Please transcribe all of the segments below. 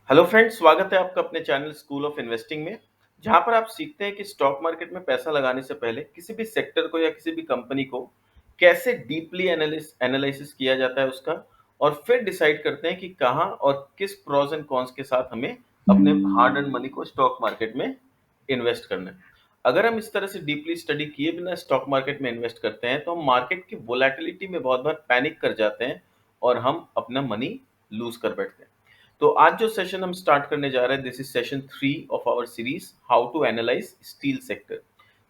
Hello friends, स्वागत है आपका अपने चैनल स्कूल ऑफ इन्वेस्टिंग में, जहां पर आप सीखते हैं कि स्टॉक मार्केट में पैसा लगाने से पहले किसी भी सेक्टर को या किसी भी कंपनी को कैसे डीपली एनालिसिस किया जाता है उसका, और फिर डिसाइड करते हैं कि कहां और किस प्रोज एंड कॉन्स के साथ हमें अपने हार्ड अर्न मनी को स्टॉक मार्केट में इन्वेस्ट करना है। अगर हम इस तरह से डीपली स्टडी किए बिना स्टॉक मार्केट में इन्वेस्ट करते हैं तो हम मार्केट की वोलेटिलिटी में बहुत बार पैनिक कर जाते हैं और हम अपना मनी लूज कर बैठते हैं। तो आज जो सेशन हम स्टार्ट करने जा रहे हैं, this is session 3 of our series how to analyse steel sector.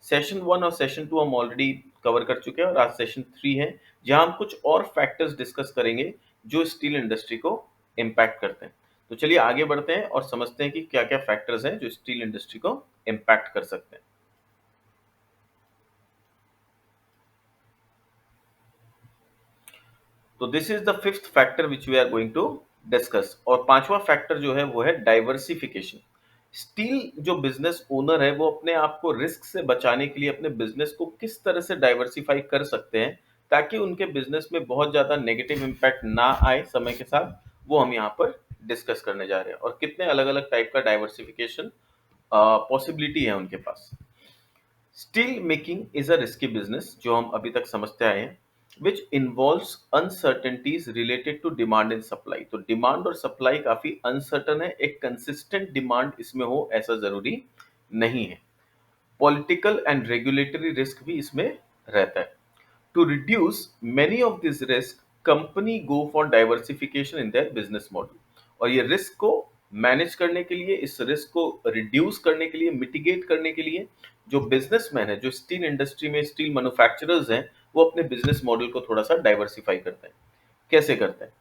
Session 1 और सेशन 2 हम ऑलरेडी कवर कर चुके हैं और आज सेशन 3 है, जहां हम कुछ और फैक्टर्स डिस्कस करेंगे जो स्टील इंडस्ट्री को इम्पैक्ट करते हैं। तो चलिए आगे बढ़ते हैं और समझते हैं कि क्या क्या फैक्टर्स हैं जो स्टील इंडस्ट्री को इम्पैक्ट कर सकते हैं। तो this is the fifth factor which we are going to discuss, और पांचवा फैक्टर जो है वो है डाइवर्सिफिकेशन। स्टील जो बिजनेस ओनर है वो अपने आप को रिस्क से बचाने के लिए अपने बिजनेस को किस तरह से डाइवर्सिफाई कर सकते हैं ताकि उनके बिजनेस में बहुत ज्यादा नेगेटिव इम्पैक्ट ना आए समय के साथ, वो हम यहाँ पर डिस्कस करने जा रहे हैं। और कितने अलग अलग टाइप का डाइवर्सिफिकेशन पॉसिबिलिटी है उनके पास। Steel making is a risky business, जो हम अभी तक समझते आए हैं, which involves uncertainties related to demand and supply. तो डिमांड और सप्लाई काफी अनसर्टन है, एक कंसिस्टेंट डिमांड इसमें हो ऐसा जरूरी नहीं है। पॉलिटिकल एंड रेगुलेटरी रिस्क भी इसमें रहता है। To reduce many of these risk, company go for diversification in their business model। और ये रिस्क को मैनेज करने के लिए, इस रिस्क को रिड्यूस करने के लिए, मिटिगेट करने के लिए, जो बिजनेसमैन है, जो स्टील इंडस्ट्री में स्टील मैन्युफैक्चरर्स हैं, वो अपने बिजनेस मॉडल को थोड़ा सा डाइवर्सिफाई करते हैं। कैसे करते हैं?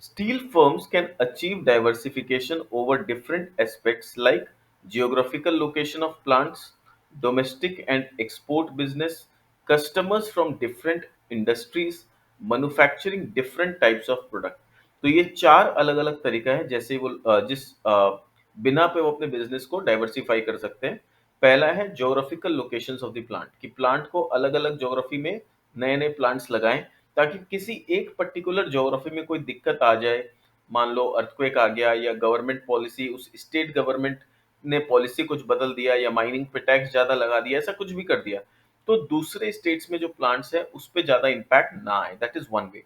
Steel firms can achieve diversification over different aspects like geographical location of plants, domestic and export business, customers from different industries, manufacturing different types of product। तो ये चार अलग अलग तरीका है जैसे वो बिना पे वो अपने बिजनेस को डाइवर्सिफाई कर सकते हैं। पहला है geographical locations of the plant, कि प्लांट को अलग अलग ज्योग्राफी में नए नए प्लांट्स लगाएं ताकि किसी एक पर्टिकुलर ज्योग्राफी में कोई दिक्कत आ जाए, मान लो अर्थक्वेक आ गया या गवर्नमेंट पॉलिसी, उस स्टेट गवर्नमेंट ने पॉलिसी कुछ बदल दिया या माइनिंग पे टैक्स ज्यादा लगा दिया, ऐसा कुछ भी कर दिया, तो दूसरे स्टेट्स में जो प्लांट्स है उस पे ज्यादा इम्पैक्ट ना आए। That is one way.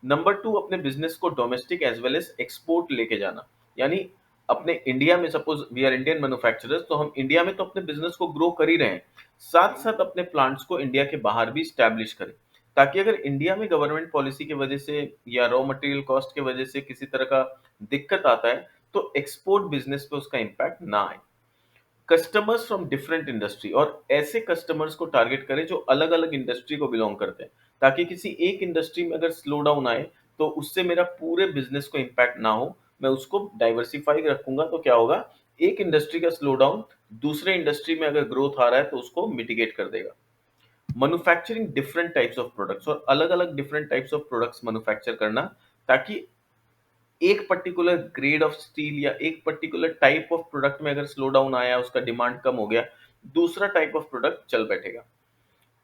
Number two, अपने बिजनेस को domestic as well as export लेके जाना। यानी अपने इंडिया में, suppose we are Indian manufacturers, तो हम इंडिया में तो अपने बिजनेस को ग्रो कर ही रहे हैं, साथ साथ अपने प्लांट्स को इंडिया के बाहर भी स्टैब्लिश करें, ताकि अगर इंडिया में गवर्नमेंट पॉलिसी की वजह से या रॉ मटेरियल कॉस्ट की वजह से किसी तरह का दिक्कत आता है तो एक्सपोर्ट बिजनेस पे उसका इम्पैक्ट ना आए। कस्टमर्स फ्रॉम डिफरेंट इंडस्ट्री, और ऐसे कस्टमर्स को टारगेट करें जो अलग अलग इंडस्ट्री को बिलोंग करते हैं, ताकि किसी एक इंडस्ट्री में अगर स्लो डाउन आए तो उससे मेरा पूरे बिजनेस को इम्पैक्ट ना हो। मैं उसको डाइवर्सिफाई रखूंगा तो क्या होगा, एक इंडस्ट्री का स्लो डाउन दूसरे इंडस्ट्री में अगर ग्रोथ आ रहा है तो उसको मिटिगेट कर देगा। Manufacturing different types of products, और अलग अलग different types of products manufacture करना, ताकि एक पर्टिकुलर ग्रेड ऑफ स्टील या एक पर्टिकुलर टाइप ऑफ प्रोडक्ट में अगर स्लो डाउन आया, उसका डिमांड कम हो गया, दूसरा टाइप ऑफ प्रोडक्ट चल बैठेगा।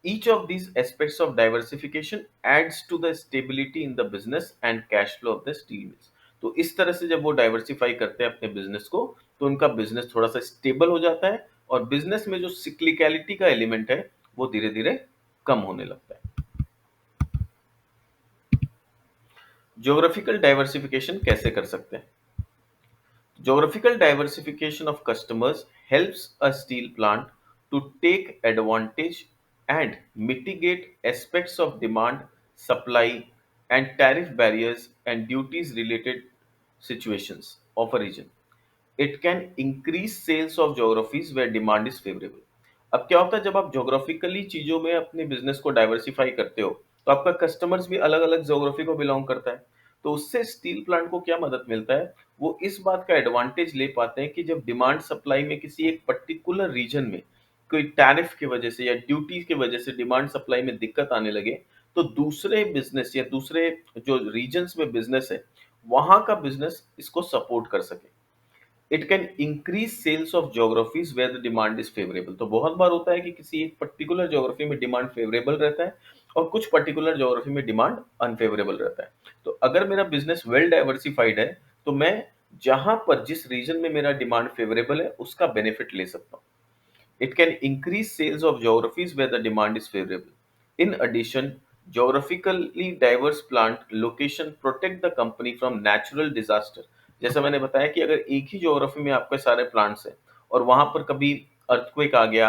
Each of these aspects of diversification aids to the stability in the business and cash flow of the steel mills. तो इस तरह से जब वो डाइवर्सिफाई करते हैं अपने बिजनेस को, तो उनका बिजनेस थोड़ा सा स्टेबल हो जाता है और बिजनेस में जो सिक्लिकलिटी का एलिमेंट है वो धीरे धीरे कम होने लगता है। ज्योग्राफिकल डाइवर्सिफिकेशन कैसे कर सकते हैं? Geographical diversification of customers helps a steel plant to take advantage and mitigate aspects of demand, supply, and tariff barriers and duties related situations of a region. It can increase sales of geographies where demand is favorable। अब क्या होता है, जब आप geographically चीजों में अपने business को डाइवर्सिफाई करते हो तो आपका कस्टमर्स भी अलग अलग ज्योग्राफी को बिलोंग करता है। तो उससे स्टील प्लांट को क्या मदद मिलता है, वो इस बात का एडवांटेज ले पाते हैं कि जब डिमांड सप्लाई में किसी एक पर्टिकुलर रीजन में कोई टैरिफ की वजह से या ड्यूटी की वजह से डिमांड सप्लाई में दिक्कत आने लगे, तो दूसरे बिजनेस या दूसरे जो रीजन्स में बिजनेस है वहां का बिजनेस इसको सपोर्ट कर सके। It can increase sales of geographies where the demand is favourable. तो बहुत बार होता है कि किसी एक पर्टिकुलर ज्योग्राफी में डिमांड फेवरेबल रहता है और कुछ पर्टिकुलर ज्योग्राफी में डिमांड अनफेवरेबल रहता है। तो अगर मेरा बिजनेस वेल डाइवर्सिफाइड है तो मैं जहां पर जिस रीजन में मेरा डिमांड फेवरेबल है उसका बेनिफिट ले सकता हूँ। It can increase sales of geographies where the demand is favorable. In addition, geographically diverse plant location protect the company from natural disaster. जैसा मैंने बताया कि अगर एक ही ज्योग्राफी में आपके सारे प्लांट्स हैं और वहां पर कभी अर्थक्वेक आ गया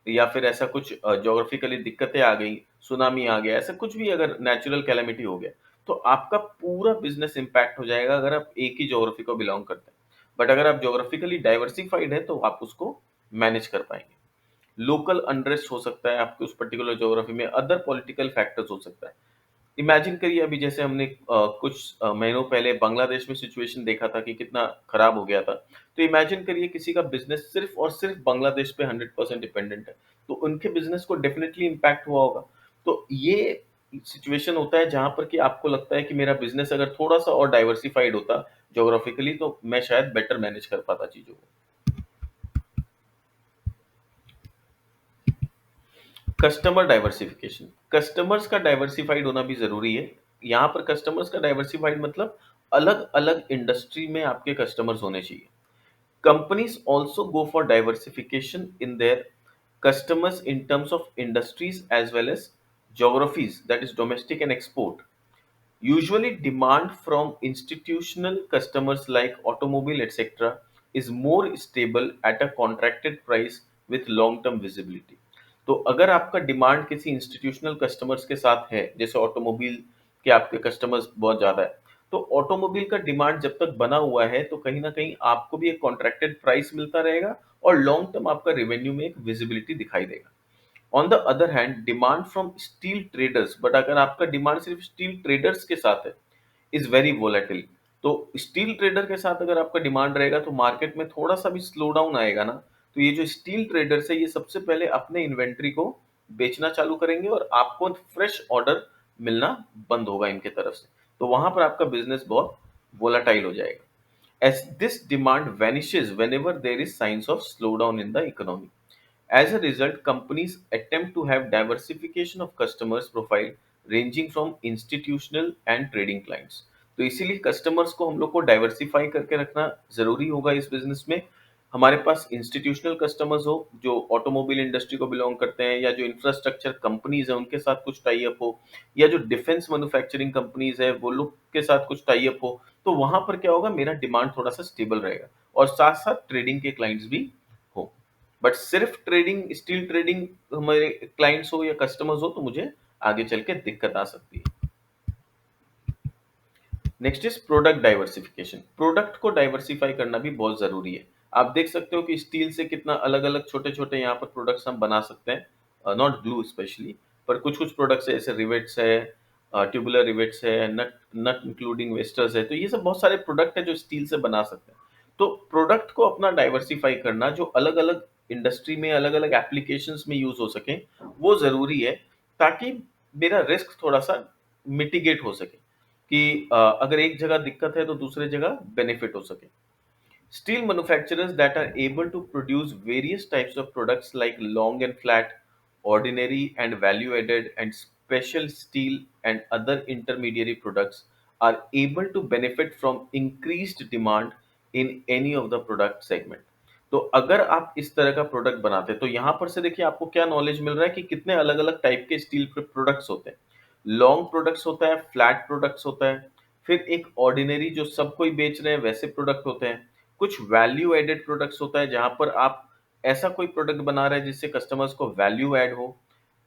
या फिर ऐसा कुछ ज्योग्राफिकली दिक्कतें आ गई, सुनामी आ गया, ऐसा कुछ भी अगर नेचुरल कैलेमिटी हो गया, तो आपका पूरा बिजनेस इम्पैक्ट हो जाएगा अगर आप एक ही ज्योग्राफी को बिलोंग करते हैं। बट अगर आप ज्योग्राफिकली डाइवर्सिफाइड है तो आप उसको मैनेज कर पाएंगे। लोकल अनरेस्ट हो सकता है आपके उस पर्टिकुलर ज्योग्राफी में, अदर पॉलिटिकल फैक्टर्स हो सकता है। इमेजिन करिए अभी जैसे हमने कुछ महीनों पहले बांग्लादेश में सिचुएशन देखा था कि कितना खराब हो गया था। तो इमेजिन करिए किसी का बिजनेस सिर्फ और सिर्फ बांग्लादेश पे 100% डिपेंडेंट है, तो उनके बिजनेस को डेफिनेटली इम्पैक्ट हुआ होगा। तो ये सिचुएशन होता है जहां पर कि आपको लगता है कि मेरा बिजनेस अगर थोड़ा सा और डाइवर्सिफाइड होता ज्योग्राफिकली तो मैं शायद बेटर मैनेज कर पाता चीजों को। कस्टमर डाइवर्सिफिकेशन, कस्टमर्स का डाइवर्सिफाइड होना भी जरूरी है। यहाँ पर कस्टमर्स का डाइवर्सिफाइड मतलब अलग अलग इंडस्ट्री में आपके कस्टमर्स होने चाहिए। Companies also go for diversification in their customers in terms of industries as well as geographies, that is domestic and export. Usually, demand from institutional customers like automobile etc. is more stable at a contracted price with long-term visibility. तो अगर आपका demand किसी institutional customers के साथ है, जैसे automobile के आपके कस्टमर्स बहुत ज्यादा है, तो ऑटोमोबाइल का डिमांड जब तक बना हुआ है तो कहीं ना कहीं आपको भी एक कॉन्ट्रैक्टेड प्राइस मिलता रहेगा और लॉन्ग टर्म आपका रेवेन्यू में एक विजिबिलिटी दिखाई देगा। On the other hand demand from steel traders, but अगर आपका डिमांड सिर्फ स्टील ट्रेडर्स के साथ है, इज वेरी वोलेटिल। तो स्टील ट्रेडर के साथ अगर आपका डिमांड रहेगा तो मार्केट में थोड़ा सा भी स्लो डाउन आएगा ना, तो ये जो स्टील ट्रेडर्स है ये सबसे पहले अपने इन्वेंट्री को बेचना चालू करेंगे और आपको फ्रेश ऑर्डर मिलना बंद होगा इनके तरफ से। तो वहां पर आपका बिजनेस बहुत वोलाटाइल हो जाएगा। As this demand vanishes whenever there is signs of slowdown in the economy. As a result, companies attempt to have diversification of customers profile ranging from institutional and trading clients. तो इसीलिए customers को हम लोग को diversify करके रखना जरूरी होगा इस बिजनेस में। हमारे पास इंस्टीट्यूशनल कस्टमर्स हो जो ऑटोमोबाइल इंडस्ट्री को बिलोंग करते हैं, या जो इंफ्रास्ट्रक्चर कंपनीज है उनके साथ कुछ टाई अप हो, या जो डिफेंस मैन्युफैक्चरिंग कंपनीज है वो लोग के साथ कुछ टाई अप हो। तो वहां पर क्या होगा, मेरा डिमांड थोड़ा सा स्टेबल रहेगा और साथ साथ ट्रेडिंग के क्लाइंट्स भी हो। बट सिर्फ ट्रेडिंग, स्टील ट्रेडिंग हमारे क्लाइंट्स हो या कस्टमर्स हो तो मुझे आगे चल के दिक्कत आ सकती है। Next is product diversification. Product को डाइवर्सिफाई करना भी बहुत जरूरी है। आप देख सकते हो कि स्टील से कितना अलग अलग छोटे छोटे यहाँ पर प्रोडक्ट्स हम बना सकते हैं, नॉट ग्लू स्पेशली, पर कुछ कुछ प्रोडक्ट्स है जैसे रिवेट्स है, ट्यूबुलर रिवेट्स है, नट नट इंक्लूडिंग वेस्टर्स है, तो ये सब बहुत सारे प्रोडक्ट है जो स्टील से बना सकते हैं। तो प्रोडक्ट को अपना डाइवर्सिफाई करना जो अलग अलग इंडस्ट्री में अलग अलग एप्लीकेशंस में यूज हो सके वो जरूरी है, ताकि मेरा रिस्क थोड़ा सा मिटिगेट हो सके कि अगर एक जगह दिक्कत है तो दूसरे जगह बेनिफिट हो सके। Steel manufacturers that are able to produce various types of products like long and flat, ordinary and value added, and special steel and other intermediary products are able to benefit from increased demand in any of the product segment. तो अगर आप इस तरह का product बनाते हैं तो यहाँ पर से देखिए आपको क्या नॉलेज मिल रहा है कि कितने अलग अलग टाइप के स्टील प्रोडक्ट्स होते हैं। लॉन्ग प्रोडक्ट्स होता है, फ्लैट प्रोडक्ट्स होता है, फिर एक ऑर्डिनरी जो सब कोई बेच रहे हैं वैसे प्रोडक्ट होते हैं, कुछ वैल्यू एडेड प्रोडक्ट्स होता है जहां पर आप ऐसा कोई प्रोडक्ट बना रहे हैं जिससे कस्टमर्स को वैल्यू ऐड हो,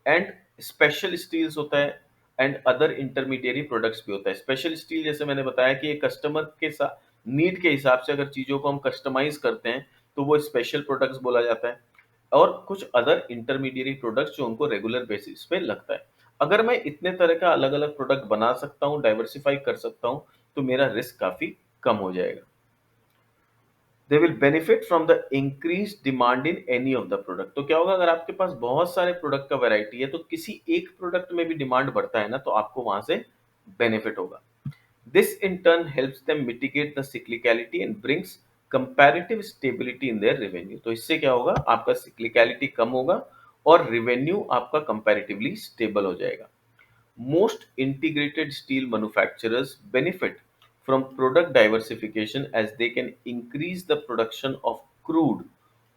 एंड स्पेशल स्टील्स होता है, एंड अदर इंटरमीडिएरी प्रोडक्ट्स भी होता है। स्पेशल स्टील जैसे मैंने बताया कि ये कस्टमर के साथ नीड के हिसाब से अगर चीजों को हम कस्टमाइज करते हैं तो वो स्पेशल प्रोडक्ट्स बोला जाता है। और कुछ अदर इंटरमीडिएरी प्रोडक्ट्स जो उनको रेगुलर बेसिस पे लगता है। अगर मैं इतने तरह का अलग अलग प्रोडक्ट बना सकता हूँ, डाइवर्सिफाई कर सकता हूँ, तो मेरा रिस्क काफी कम हो जाएगा। They will benefit from the increase demand in any of the product. तो क्या होगा, अगर आपके पास बहुत सारे प्रोडक्ट का वैरायटी है तो किसी एक प्रोडक्ट में भी डिमांड बढ़ता है ना, तो आपको वहां से बेनिफिट होगा। This in turn helps them mitigate the cyclicality and brings comparative stability in their revenue. तो इससे क्या होगा, आपका सिक्लिकलिटी कम होगा और रेवेन्यू आपका कंपैरेटिवली स्टेबल हो जाएगा। Most integrated steel manufacturers benefit from product diversification as they can increase the production of crude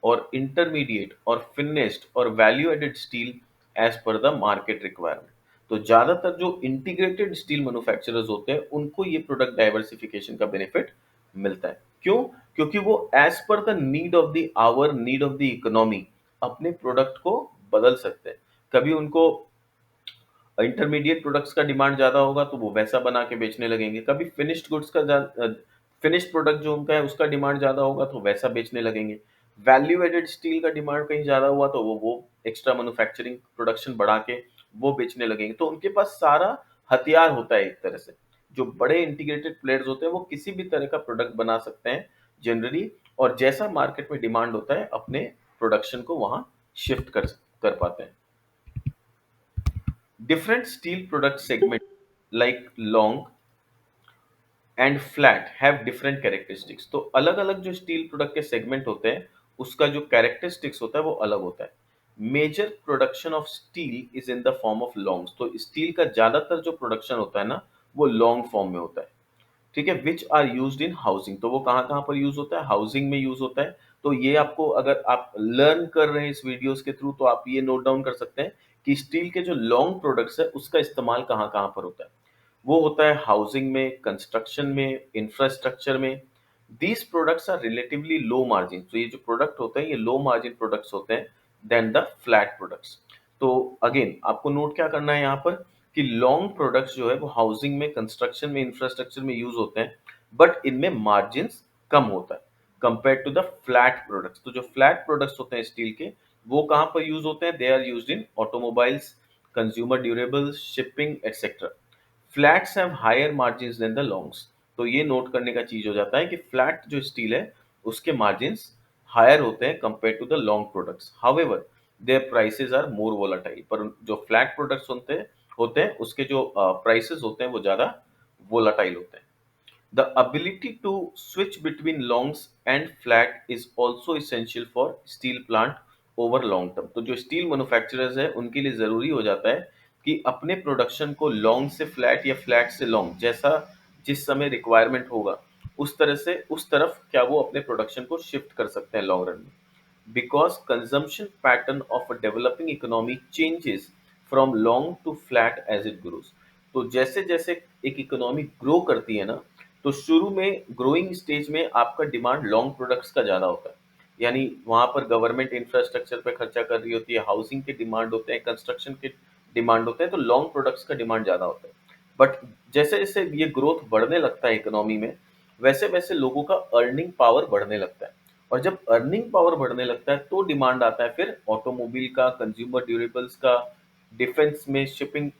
or intermediate or finished or value added steel as per the market requirement। तो ज्यादातर जो integrated steel manufacturers होते हैं उनको ये product diversification का benefit मिलता है। क्यों? क्योंकि वो as per the need of the hour, need of the economy अपने प्रोडक्ट को बदल सकते हैं। कभी उनको इंटरमीडिएट प्रोडक्ट्स का डिमांड ज़्यादा होगा तो वो वैसा बना के बेचने लगेंगे। कभी फिनिश्ड गुड्स का फिनिश्ड प्रोडक्ट जो उनका है उसका डिमांड ज़्यादा होगा तो वैसा बेचने लगेंगे। वैल्यू एडेड स्टील का डिमांड कहीं ज़्यादा हुआ तो वो एक्स्ट्रा मैन्युफैक्चरिंग प्रोडक्शन बढ़ा के वो बेचने लगेंगे। तो उनके पास सारा हथियार होता है एक तरह से। जो बड़े इंटीग्रेटेड प्लेयर्स होते हैं वो किसी भी तरह का प्रोडक्ट बना सकते हैं जनरली, और जैसा मार्केट में डिमांड होता है अपने प्रोडक्शन को वहाँ शिफ्ट कर पाते हैं। Different steel product segments like long and flat have different characteristics. तो अलग अलग जो स्टील प्रोडक्ट के सेगमेंट होते हैं उसका जो कैरेक्टरिस्टिक्स होता है वो अलग होता है। Major production of steel is in the form of longs. तो स्टील का ज्यादातर जो प्रोडक्शन होता है ना वो लॉन्ग फॉर्म में होता है। ठीक है, which are used in housing. तो वो कहाँ कहाँ पर यूज होता है? हाउसिंग में यूज होता है। तो ये आपको, अगर आप लर्न कर रहे हैं इस वीडियोस के थ्रू, तो आप ये नोट डाउन कर सकते हैं कि स्टील के जो लॉन्ग प्रोडक्ट्स है उसका इस्तेमाल कहाँ कहाँ पर होता है। वो होता है हाउसिंग में, कंस्ट्रक्शन में, इंफ्रास्ट्रक्चर में। These products are relatively low margin. तो ये जो प्रोडक्ट होते हैं ये लो मार्जिन प्रोडक्ट्स होते हैं देन द फ्लैट प्रोडक्ट्स। तो अगेन आपको नोट क्या करना है यहाँ पर कि लॉन्ग प्रोडक्ट्स जो है वो हाउसिंग में, कंस्ट्रक्शन में, इंफ्रास्ट्रक्चर में यूज होते हैं, बट इनमें मार्जिन कम होता है compare to the flat products. तो जो फ्लैट प्रोडक्ट्स होते हैं स्टील के वो कहाँ पर यूज होते हैं? They are used in automobiles, consumer durables, shipping etcetera. Flats have higher margin than the longs. तो ये नोट करने का चीज हो जाता है कि फ्लैट जो स्टील है उसके मार्जिन हायर होते हैं compare to the long products. However their prices are more volatile. पर जो फ्लैट प्रोडक्ट्स होते हैं उसके जो प्राइसेस होते हैं वो ज्यादा वोलाटाइल होते हैं। The ability to switch between longs and flat is also essential for steel plant over long term। तो जो स्टील मैन्युफैक्चरर्स है उनके लिए जरूरी हो जाता है कि अपने प्रोडक्शन को लॉन्ग से फ्लैट या फ्लैट से लॉन्ग, जैसा जिस समय रिक्वायरमेंट होगा उस तरह से उस तरफ क्या वो अपने प्रोडक्शन को शिफ्ट कर सकते हैं लॉन्ग रन में। because consumption pattern of a developing economy changes from long to flat as it grows। तो जैसे जैसे एक इकोनॉमी ग्रो करती है ना तो शुरू में ग्रोइंग स्टेज में आपका डिमांड लॉन्ग प्रोडक्ट्स का ज्यादा होता है। यानी वहां पर गवर्नमेंट इंफ्रास्ट्रक्चर पे खर्चा कर रही होती है, हाउसिंग के डिमांड होते हैं, कंस्ट्रक्शन के डिमांड होते हैं, तो लॉन्ग प्रोडक्ट्स का डिमांड ज्यादा होता है। बट जैसे जैसे ये ग्रोथ बढ़ने लगता है इकोनॉमी में वैसे वैसे लोगों का अर्निंग पावर बढ़ने लगता है, और जब अर्निंग पावर बढ़ने लगता है तो डिमांड आता है फिर ऑटोमोबाइल का, कंज्यूमर ड्यूरेबल्स का, डिफेंस में, शिपिंग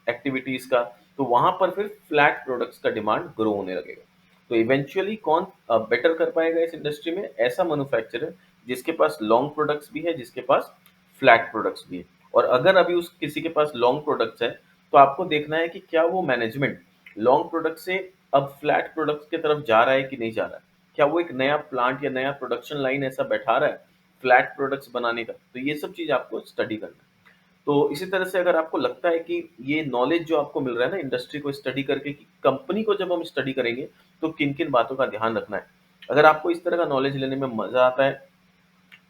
एक्टिविटीज का। तो वहां पर फिर फ्लैट प्रोडक्ट्स का डिमांड ग्रो होने लगेगा। तो इवेंचुअली कौन बेटर कर पाएगा इस इंडस्ट्री में? ऐसा मैन्युफैक्चरर जिसके पास लॉन्ग प्रोडक्ट्स भी है, जिसके पास फ्लैट प्रोडक्ट्स भी है। और अगर अभी उस किसी के पास लॉन्ग प्रोडक्ट्स है तो आपको देखना है कि क्या वो मैनेजमेंट लॉन्ग प्रोडक्ट से अब फ्लैट प्रोडक्ट्स की तरफ जा रहा है कि नहीं जा रहा है। क्या वो एक नया प्लांट या नया प्रोडक्शन लाइन ऐसा बैठा रहा है फ्लैट प्रोडक्ट्स बनाने का? तो ये सब चीज आपको स्टडी करना है। तो इसी तरह से अगर आपको लगता है कि ये नॉलेज जो आपको मिल रहा है ना इंडस्ट्री को स्टडी करके, कि कंपनी को जब हम स्टडी करेंगे तो किन किन बातों का ध्यान रखना है, अगर आपको इस तरह का नॉलेज लेने में मजा आता है,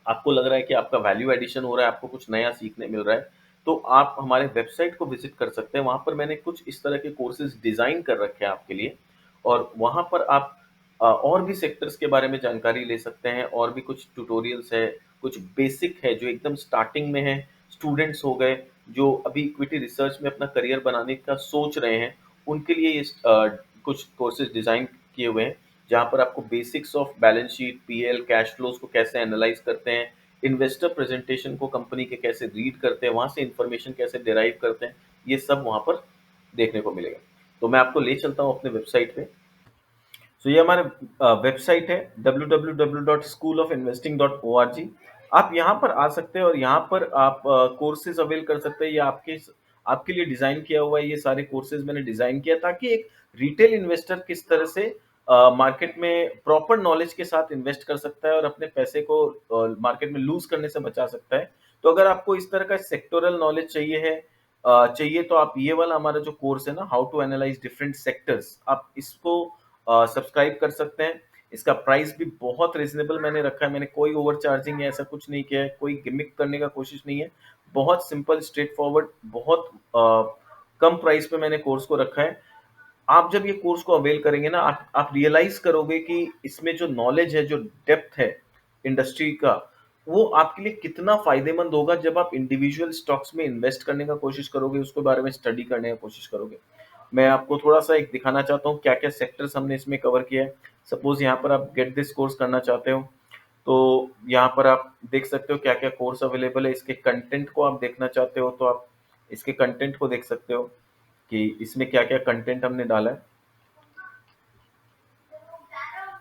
आपको लग रहा है कि आपका वैल्यू एडिशन हो रहा है, आपको कुछ नया सीखने मिल रहा है, तो आप हमारे वेबसाइट को विजिट कर सकते हैं। वहाँ पर मैंने कुछ इस तरह के कोर्सेज डिज़ाइन कर रखे हैं आपके लिए, और वहाँ पर आप और भी सेक्टर्स के बारे में जानकारी ले सकते हैं। और भी कुछ ट्यूटोरियल्स है, कुछ बेसिक है जो एकदम स्टार्टिंग में है। स्टूडेंट्स हो गए जो अभी इक्विटी रिसर्च में अपना करियर बनाने का सोच रहे हैं, उनके लिए ये कुछ कोर्सेज डिज़ाइन किए हुए हैं जहाँ पर आपको basics of balance sheet, PL, cash flows को कैसे एनालाइज करते हैं, इन्वेस्टर प्रेजेंटेशन को कंपनी के कैसे रीड करते हैं, वहाँ से इंफॉर्मेशन कैसे डिराइव करते हैं, ये सब वहाँ पर देखने को मिलेगा। तो मैं आपको ले चलता हूँ अपने वेबसाइट पे। सो ये हमारे वेबसाइट है www.schoolofinvesting.org। आप यहाँ पर आ सकते हैं और यहाँ पर आप कोर्सेज अवेल कर सकते हैं। ये आपके लिए डिजाइन किया हुआ है। ये सारे कोर्सेज मैंने डिजाइन किया ताकि एक रिटेल इन्वेस्टर किस तरह से मार्केट में प्रॉपर नॉलेज के साथ इन्वेस्ट कर सकता है और अपने पैसे को मार्केट में लूज करने से बचा सकता है। तो अगर आपको इस तरह का सेक्टोरल नॉलेज चाहिए है, चाहिए तो आप ये वाला हमारा जो कोर्स है ना, how to analyse different sectors, आप इसको सब्सक्राइब कर सकते हैं। इसका प्राइस भी बहुत रीजनेबल मैंने रखा है, मैंने कोई ओवर चार्जिंग या ऐसा कुछ नहीं किया है, कोई गिमिक करने का कोशिश नहीं है। बहुत सिंपल, स्ट्रेट फॉरवर्ड, बहुत कम प्राइस पे मैंने कोर्स को रखा है। आप जब ये कोर्स को अवेल करेंगे ना, आप रियलाइज करोगे कि इसमें जो नॉलेज है, जो डेप्थ है इंडस्ट्री का, वो आपके लिए कितना फायदेमंद होगा जब आप इंडिविजुअल स्टॉक्स में इन्वेस्ट करने का कोशिश करोगे, उसके बारे में स्टडी करने का कोशिश करोगे। मैं आपको थोड़ा सा एक दिखाना चाहता हूँ क्या क्या सेक्टर्स हमने इसमें कवर किया है। सपोज यहाँ पर आप गेट दिस कोर्स करना चाहते हो, तो यहाँ पर आप देख सकते हो क्या क्या कोर्स अवेलेबल है। इसके कंटेंट को आप देखना चाहते हो तो आप इसके कंटेंट को देख सकते हो कि इसमें क्या क्या कंटेंट हमने डाला है।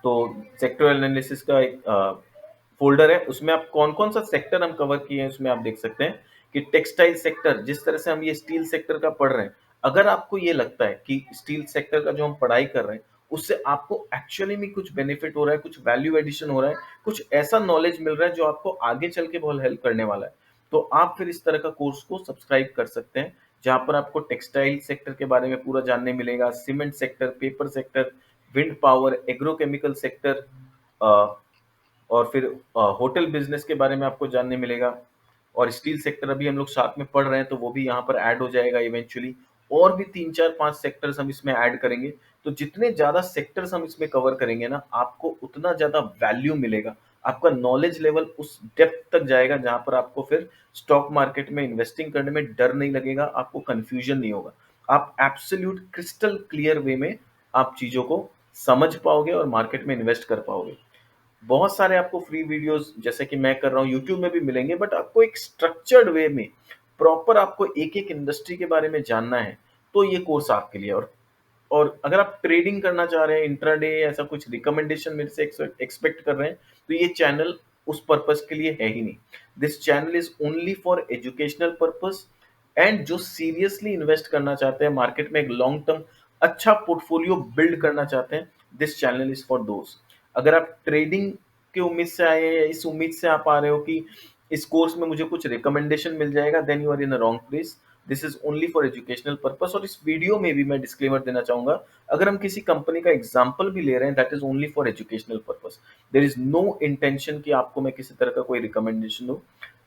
तो सेक्टर एनालिसिस का एक फोल्डर है, उसमें आप कौन कौन सा सेक्टर हम कवर किए हैं उसमें आप देख सकते हैं कि टेक्सटाइल सेक्टर, जिस तरह से हम ये स्टील सेक्टर का पढ़ रहे हैं, अगर आपको ये लगता है कि स्टील सेक्टर का जो हम पढ़ाई कर रहे हैं उससे आपको एक्चुअली में कुछ बेनिफिट हो रहा है, कुछ वैल्यू एडिशन हो रहा है, कुछ ऐसा नॉलेज मिल रहा है जो आपको आगे चल के बहुत हेल्प करने वाला है, तो आप फिर इस तरह का कोर्स को सब्सक्राइब कर सकते हैं, जहां पर आपको टेक्सटाइल सेक्टर के बारे में पूरा जानने मिलेगा, cement sector, paper sector, wind power, agrochemical sector, और फिर होटल बिजनेस के बारे में आपको जानने मिलेगा। और स्टील सेक्टर अभी हम लोग साथ में पढ़ रहे हैं तो वो भी यहाँ पर ऐड हो जाएगा इवेंचुअली। और भी 3 4 5 सेक्टर्स हम इसमें ऐड करेंगे। तो जितने ज्यादा सेक्टर्स हम इसमें कवर करेंगे ना, आपको उतना ज्यादा वैल्यू मिलेगा, आपका नॉलेज लेवल उस डेप्थ तक जाएगा जहां पर आपको फिर स्टॉक मार्केट में इन्वेस्टिंग करने में डर नहीं लगेगा, आपको कंफ्यूजन नहीं होगा। आप एब्सोल्यूट क्रिस्टल क्लियर वे में आप चीजों को समझ पाओगे और मार्केट में इन्वेस्ट कर पाओगे। बहुत सारे आपको फ्री वीडियोस जैसे कि मैं कर रहा हूँ यूट्यूब में भी मिलेंगे, बट आपको एक स्ट्रक्चर्ड वे में प्रॉपर आपको एक एक इंडस्ट्री के बारे में जानना है तो ये कोर्स आपके लिए। और अगर आप ट्रेडिंग करना चाह रहे हैं, इंट्राडे ऐसा कुछ रिकमेंडेशन मेरे से एक्सपेक्ट कर रहे हैं, तो ये चैनल उस पर्पस के लिए है ही नहीं। This channel is only for educational purpose. And जो सीरियसली इन्वेस्ट करना चाहते हैं मार्केट में, एक लॉन्ग टर्म अच्छा पोर्टफोलियो बिल्ड करना चाहते हैं, दिस चैनल इज फॉर दोस्त। अगर आप ट्रेडिंग की उम्मीद से आए हैं या इस उम्मीद से आप आ रहे हो कि इस कोर्स में मुझे कुछ रिकमेंडेशन मिल जाएगा, then you are in a wrong place. This is only for educational purpose. और इस वीडियो में भी मैं डिस्क्लेमर देना चाहूंगा, अगर हम किसी कंपनी का एग्जांपल भी ले रहे हैं, that is only for educational purpose. There is no intention कि आपको मैं किसी तरह का कोई रिकमेंडेशन दूं।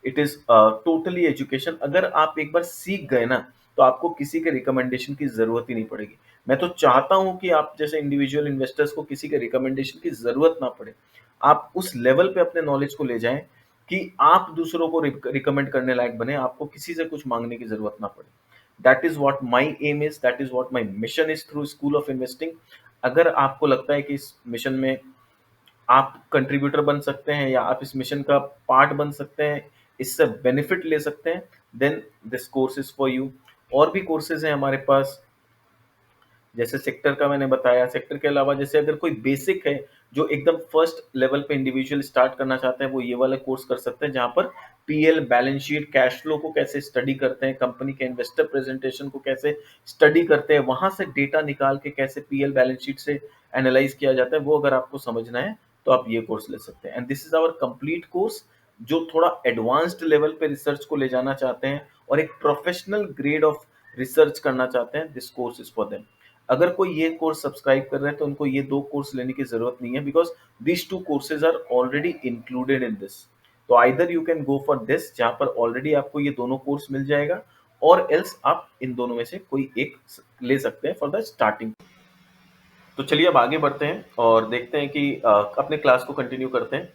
It is totally education. अगर आप एक बार सीख गए ना, तो आपको किसी के रिकमेंडेशन की जरूरत ही नहीं पड़ेगी। मैं तो चाहता हूं कि आप जैसे इंडिविजुअल इन्वेस्टर्स को किसी के रिकमेंडेशन की जरूरत ना पड़े। आप उस लेवल पे अपने नॉलेज को ले जाएं कि आप दूसरों को रिकमेंड करने लायक बने, आपको किसी से कुछ मांगने की जरूरत ना पड़े। That is what my aim is, that is what my mission is through school of investing. अगर आपको लगता है कि इस मिशन में आप कंट्रीब्यूटर बन सकते हैं या आप इस मिशन का पार्ट बन सकते हैं, इससे बेनिफिट ले सकते हैं, then this course is for you. और भी कोर्सेज हैं हमारे पास, जैसे सेक्टर का मैंने बताया। सेक्टर के अलावा जैसे अगर कोई बेसिक है जो एकदम फर्स्ट लेवल पे इंडिविजुअल स्टार्ट करना चाहते हैं, वो ये वाला कोर्स कर सकते हैं, जहां पर PL, balance sheet, cash flow को कैसे स्टडी करते हैं, कंपनी के इन्वेस्टर प्रेजेंटेशन को कैसे स्टडी करते हैं, वहां से डेटा निकाल के कैसे पीएल बैलेंस शीट से एनालाइज किया जाता है, वो अगर आपको समझना है तो आप ये कोर्स ले सकते हैं। And this is our complete course. जो थोड़ा एडवांस्ड लेवल पे रिसर्च को ले जाना चाहते हैं और एक प्रोफेशनल ग्रेड ऑफ रिसर्च करना चाहते हैं, this course is for them. अगर कोई ये कोर्स सब्सक्राइब कर रहे हैं तो उनको ये 2 कोर्स लेने की जरूरत नहीं है, because these 2 courses are already included in this. तो either you can go for this, जहां पर ऑलरेडी आपको ये दोनों कोर्स मिल जाएगा, और एल्स आप इन दोनों में से कोई एक ले सकते हैं फॉर द स्टार्टिंग। तो चलिए अब आगे बढ़ते हैं और देखते हैं कि अपने क्लास को कंटिन्यू करते हैं।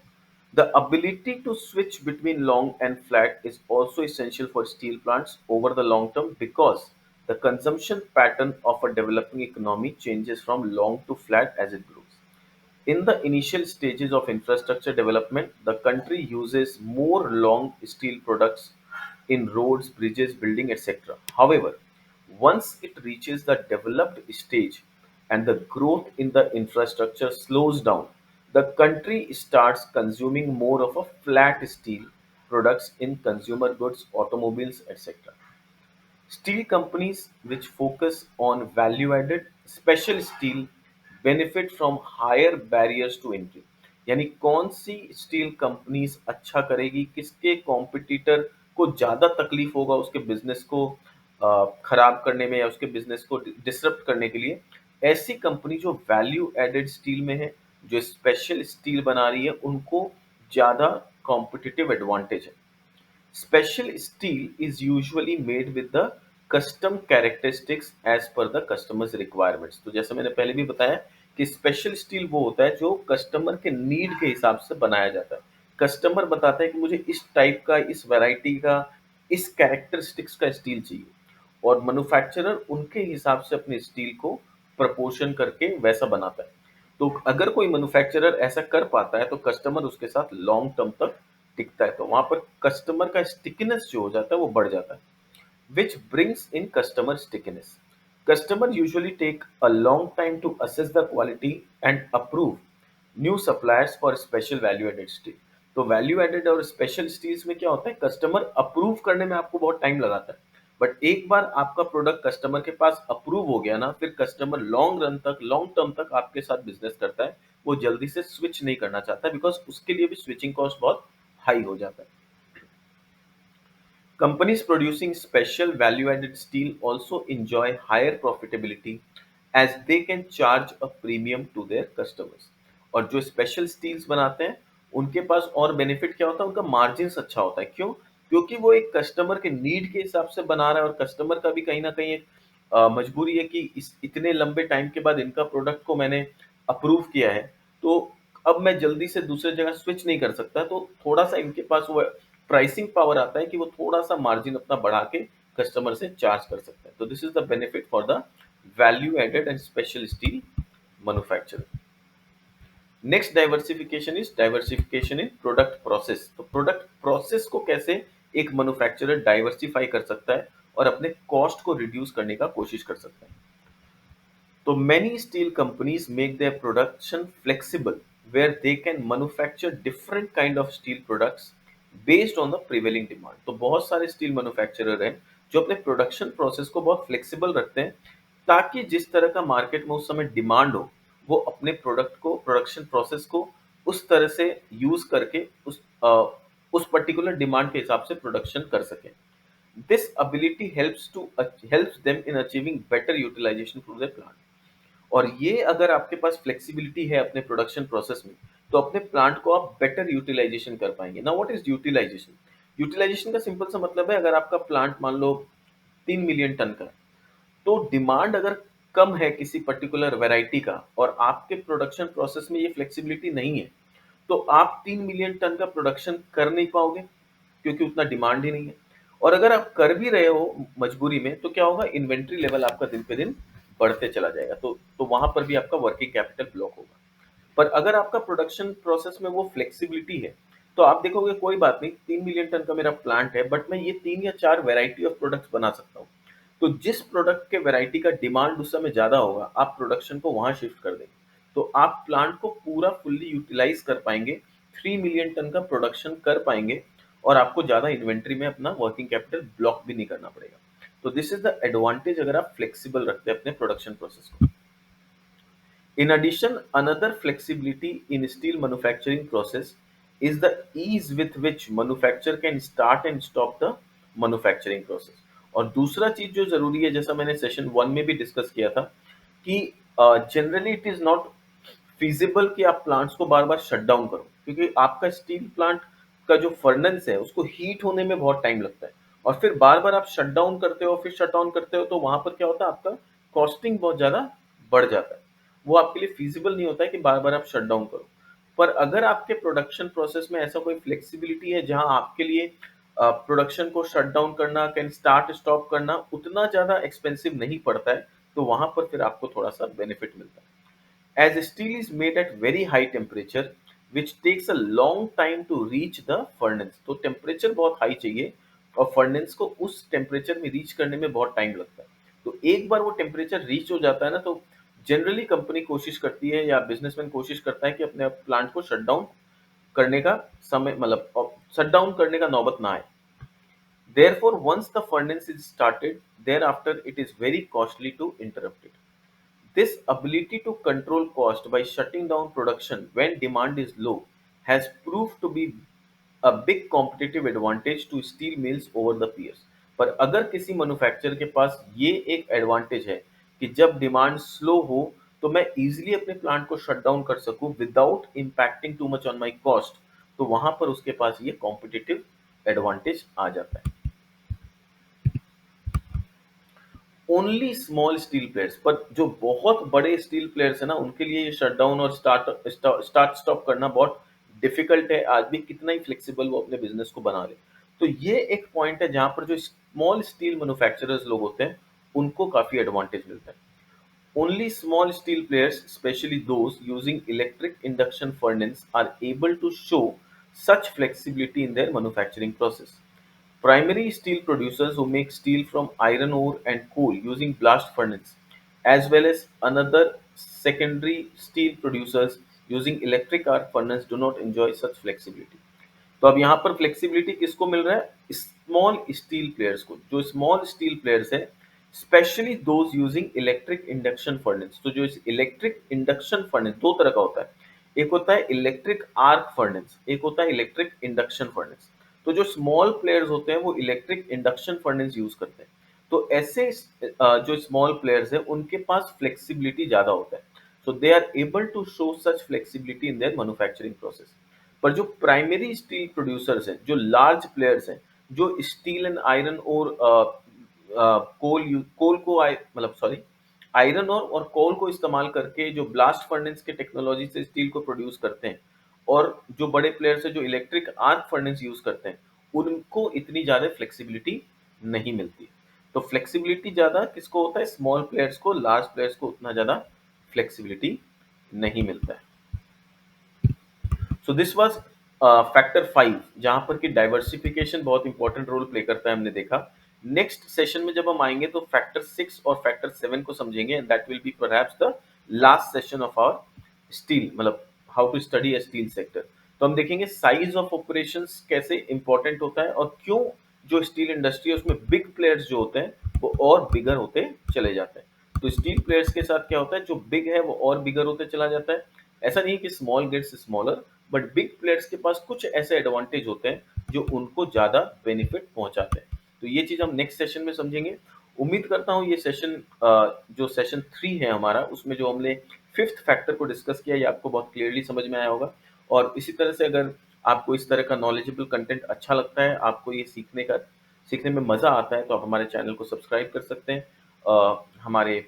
The ability to switch between long and flat is also essential for steel plants over the long term, because the consumption pattern of a developing economy changes from long to flat as it grows. In the initial stages of infrastructure development, the country uses more long steel products in roads, bridges, building, etc. However, once it reaches the developed stage and the growth in the infrastructure slows down, the country starts consuming more of a flat steel products in consumer goods, automobiles, etc. Steel companies which focus on value-added special steel benefit from higher barriers to entry। यानी कौन सी steel companies अच्छा करेगी, किसके competitor को ज्यादा तकलीफ होगा उसके बिजनेस को खराब करने में या उसके बिजनेस को डिसरप्ट करने के लिए, ऐसी कंपनी जो वैल्यू एडेड स्टील में है, जो स्पेशल स्टील बना रही है, उनको ज़्यादा कॉम्पिटिटिव एडवांटेज है। Special steel is usually made with the custom characteristics as per the customer's requirements। तो जैसा मैंने पहले भी बताया कि स्पेशल स्टील वो होता है जो कस्टमर के नीड के हिसाब से बनाया जाता है। कस्टमर बताता है कि मुझे इस टाइप का, इस वैरायटी का, इस कैरेक्टरिस्टिक्स का स्टील चाहिए, और मैन्युफैक्चरर उनके हिसाब से अपने स्टील को प्रपोर्शन करके वैसा बनाता है। तो अगर कोई मैन्युफैक्चरर ऐसा कर पाता है तो कस्टमर उसके साथ लॉन्ग टर्म तक टिकता है, तो वहां पर कस्टमर का स्टिकनेस जो हो जाता है वो बढ़ जाता है। which brings in customer stickiness. Customer usually take a long time to assess the quality and approve new suppliers for special value added steel। तो वैल्यू एडेड और स्पेशल स्टील्स में क्या होता है, कस्टमर अप्रूव करने में आपको बहुत टाइम लगाता है, बट एक बार आपका प्रोडक्ट कस्टमर के पास अप्रूव हो गया ना, फिर कस्टमर लॉन्ग रन तक, लॉन्ग टर्म तक आपके साथ बिजनेस करता है। वो जल्दी से स्विच नहीं करना चाहता, बिकॉज उसके लिए भी स्विचिंग कॉस्ट बहुत हाई हो जाता है। Companies producing special value-added steel also enjoy higher profitability as they can charge a premium to their customers। और जो स्पेशल स्टील्स बनाते हैं उनके पास और बेनिफिट क्या होता है, उनका मार्जिन्स अच्छा होता है। क्यों? क्योंकि वो एक कस्टमर के नीड के हिसाब से बना रहा है, और कस्टमर का भी कहीं ना कहीं एक मजबूरी है कि इस इतने लंबे टाइम के बाद इनका प्रोडक्ट को मैंने अप्रूव किया है, तो अब मैं जल्दी से दूसरे जगह स्विच नहीं कर सकता। तो थोड़ा सा इनके पास वो प्राइसिंग पावर आता है कि वो थोड़ा सा मार्जिन अपना बढ़ा के कस्टमर से चार्ज कर सकते हैं। तो this is the benefit for the value added and special steel manufacturing. Next diversification is diversification in product process. तो प्रोडक्ट प्रोसेस को कैसे एक मैन्युफैक्चरर डाइवर्सिफाई कर सकता है और अपने कॉस्ट को रिड्यूस करने का कोशिश कर सकता है। So many steel companies make their production flexible where they can manufacture different kind of steel products based on the prevailing demand। तो बहुत सारे स्टील मैन्युफैक्चरर हैं जो अपने प्रोडक्शन प्रोसेस को बहुत फ्लेक्सिबल रखते हैं, ताकि जिस तरह का मार्केट में उस समय डिमांड हो, वो अपने प्रोडक्ट को, प्रोडक्शन प्रोसेस को उस तरह से यूज करके उस पर्टिकुलर डिमांड के हिसाब से प्रोडक्शन कर सकें। This ability helps them in achieving better utilization through their plant। और ये अगर आपके पास फ्लेक्सिबिलिटी है अपने प्रोडक्शन प्रोसेस में, तो अपने प्लांट को आप बेटर यूटिलाइजेशन कर पाएंगे। ना व्हाट इज यूटिलाइजेशन? यूटिलाइजेशन का सिंपल सा मतलब है, अगर आपका प्लांट मान लो 3 मिलियन टन का है, तो डिमांड अगर कम है किसी पर्टिकुलर वैरायटी का, और आपके प्रोडक्शन प्रोसेस में ये फ्लेक्सिबिलिटी नहीं है, तो आप 3 मिलियन टन का प्रोडक्शन कर नहीं पाओगे, क्योंकि उतना डिमांड ही नहीं है। और अगर आप कर भी रहे हो मजबूरी में, तो क्या होगा, इन्वेंट्री लेवल आपका दिन पे दिन बढ़ते चला जाएगा, तो वहां पर भी आपका वर्किंग कैपिटल ब्लॉक होगा। पर अगर आपका प्रोडक्शन प्रोसेस में वो फ्लेक्सिबिलिटी है, तो आप देखोगे कोई बात नहीं, 3 मिलियन टन का मेरा प्लांट है, बट मैं ये 3 या 4 वैरायटी ऑफ प्रोडक्ट्स बना सकता हूँ। तो जिस प्रोडक्ट के वैरायटी का डिमांड उस समय ज्यादा होगा, आप प्रोडक्शन को वहां शिफ्ट कर देंगे, तो आप प्लांट को पूरा फुल्ली यूटिलाइज कर पाएंगे, 3 मिलियन टन का प्रोडक्शन कर पाएंगे, और आपको ज्यादा इन्वेंट्री में अपना वर्किंग कैपिटल ब्लॉक भी नहीं करना पड़ेगा। तो दिस इज द एडवांटेज अगर आप फ्लेक्सिबल रखते हैं अपने प्रोडक्शन प्रोसेस को। In addition, another flexibility in steel manufacturing process is the ease with which manufacturer can start and stop the manufacturing process। और दूसरा चीज जो जरूरी है, जैसा मैंने सेशन 1 में भी डिस्कस किया था, कि generally it is not feasible कि आप प्लांट्स को बार बार शट डाउन करो, क्योंकि आपका स्टील प्लांट का जो फर्नेस है उसको हीट होने में बहुत टाइम लगता है, और फिर बार बार आप शट डाउन करते हो, फिर शट ऑन करते हो, तो वहां पर क्या होता है, आपका कॉस्टिंग बहुत ज्यादा बढ़ जाता है। वो आपके लिए फीजिबल नहीं होता है कि बार बार आप शट डाउन करो। पर अगर आपके प्रोडक्शन प्रोसेस में ऐसा कोई फ्लेक्सिबिलिटी है जहां आपके लिए प्रोडक्शन को शट डाउन करना, कैन स्टार्ट स्टॉप करना उतना ज्यादा एक्सपेंसिव नहीं पड़ता है, तो वहां पर फिर आपको थोड़ा सा बेनिफिट मिलता है। As steel is made at very high temperature, which takes a long time to reach the furnace। तो टेम्परेचर बहुत हाई चाहिए, और फर्नेस को उस टेम्परेचर में रीच करने में बहुत टाइम लगता है। तो एक बार वो टेम्परेचर रीच हो जाता है ना, तो जनरली कंपनी कोशिश करती है या बिजनेसमैन कोशिश करता है कि अपने प्लांट को शट डाउन करने का समय, मतलब शट डाउन करने का नौबत ना आए। Therefore, once the furnace is started, thereafter it is very costly to interrupt it। This ability to control cost by shutting down production when demand is low has proved to be a big competitive advantage to steel mills over the peers। पर अगर किसी manufacturer के पास ये एक advantage है कि जब demand slow हो तो मैं इजीली अपने प्लांट को शट डाउन कर सकूं without impacting too much on my cost, तो वहां पर उसके पास ये कॉम्पिटिटिव एडवांटेज आ जाता है। ओनली स्मॉल स्टील प्लेयर्स, पर जो बहुत बड़े स्टील प्लेयर्स है ना, उनके लिए ये शटडाउन और स्टार्ट स्टॉप करना बहुत डिफिकल्ट है, आदमी कितना ही फ्लेक्सिबल वो अपने बिजनेस को बना ले। तो ये एक पॉइंट है जहां पर जो स्मॉल स्टील मैन्युफैक्चरर्स लोग होते हैं उनको काफी एडवांटेज मिलता है। Only small steel players, especially those using electric induction furnace, are able to show such flexibility in their manufacturing process. Primary steel producers who make steel from iron ore and coal using blast furnace, as well as another secondary steel producers using electric arc furnace, do not enjoy such flexibility. तो अब यहाँ पर flexibility किसको मिल रहा है? Small steel players को। जो small steel players है, specially those using electric induction furnace. तो जो इलेक्ट्रिक इंडक्शन फर्नेस दो तरह का होता है, एक होता है इलेक्ट्रिक आर्क फर्नेस, एक होता है इलेक्ट्रिक इंडक्शन फर्नेस। तो जो स्मॉल प्लेयर्स होते हैं वो इलेक्ट्रिक इंडक्शन फर्नेस यूज करते हैं। तो ऐसे जो स्मॉल प्लेयर्स है उनके पास फ्लेक्सिबिलिटी ज्यादा होता है, so they are able to show such flexibility in their manufacturing process. पर जो प्राइमरी स्टील प्रोड्यूसर्स हैं, जो लार्ज प्लेयर्स हैं, जो स्टील एंड आयरन और कोल को मतलब सॉरी आयरन और कोल को इस्तेमाल करके जो ब्लास्ट फर्नेस के टेक्नोलॉजी से स्टील को प्रोड्यूस करते हैं, और जो बड़े प्लेयर्स हैं जो इलेक्ट्रिक आर्क फर्नेस यूज करते हैं, उनको इतनी ज्यादा फ्लेक्सिबिलिटी नहीं मिलती। तो फ्लेक्सिबिलिटी ज्यादा किसको होता है? स्मॉल प्लेयर्स को। लार्ज प्लेयर्स को उतना ज्यादा फ्लेक्सिबिलिटी नहीं मिलता है। सो दिस वाज फैक्टर 5, जहां पर कि डाइवर्सिफिकेशन बहुत इंपॉर्टेंट रोल प्ले करता है, हमने देखा। नेक्स्ट सेशन में जब हम आएंगे तो फैक्टर 6 और फैक्टर 7 को समझेंगे, and that will be perhaps the last session of our steel, मतलब how to study a steel sector. तो हम देखेंगे साइज ऑफ ऑपरेशंस कैसे इंपॉर्टेंट होता है, और क्यों जो स्टील इंडस्ट्री है उसमें बिग प्लेयर्स जो होते हैं वो और बिगर होते चले जाते हैं। तो स्टील प्लेयर्स के साथ क्या होता है, जो बिग है वो और बिगर होते चला जाता है। ऐसा नहीं कि small gets smaller, but big players के पास कुछ ऐसे एडवांटेज होते हैं जो उनको ज्यादा बेनिफिट पहुंचाते हैं। तो ये चीज हम नेक्स्ट सेशन में समझेंगे। उम्मीद करता हूँ ये सेशन, जो सेशन 3 है हमारा, उसमें जो हमने फिफ्थ फैक्टर को डिस्कस किया, ये आपको बहुत क्लियरली समझ में आया होगा। और इसी तरह से अगर आपको इस तरह का नॉलेजेबल कंटेंट अच्छा लगता है, आपको ये सीखने में मजा आता है, तो आप हमारे चैनल को सब्सक्राइब कर सकते हैं, हमारे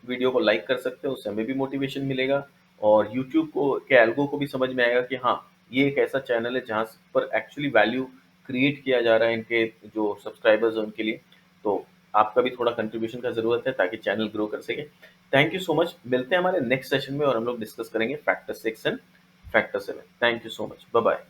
वीडियो को लाइक कर सकते हो, उससे हमें भी मोटिवेशन मिलेगा। और यूट्यूब को के एल्गो को भी समझ में आएगा कि हाँ, ये एक ऐसा चैनल है जहाँ पर एक्चुअली वैल्यू क्रिएट किया जा रहा है इनके जो सब्सक्राइबर्स हैं उनके लिए। तो आपका भी थोड़ा कंट्रीब्यूशन का ज़रूरत है ताकि चैनल ग्रो कर सके। Thank you so much. मिलते हैं हमारे नेक्स्ट सेशन में और हम लोग डिस्कस करेंगे factor 6 and factor 7। Thank you so much. Bye bye.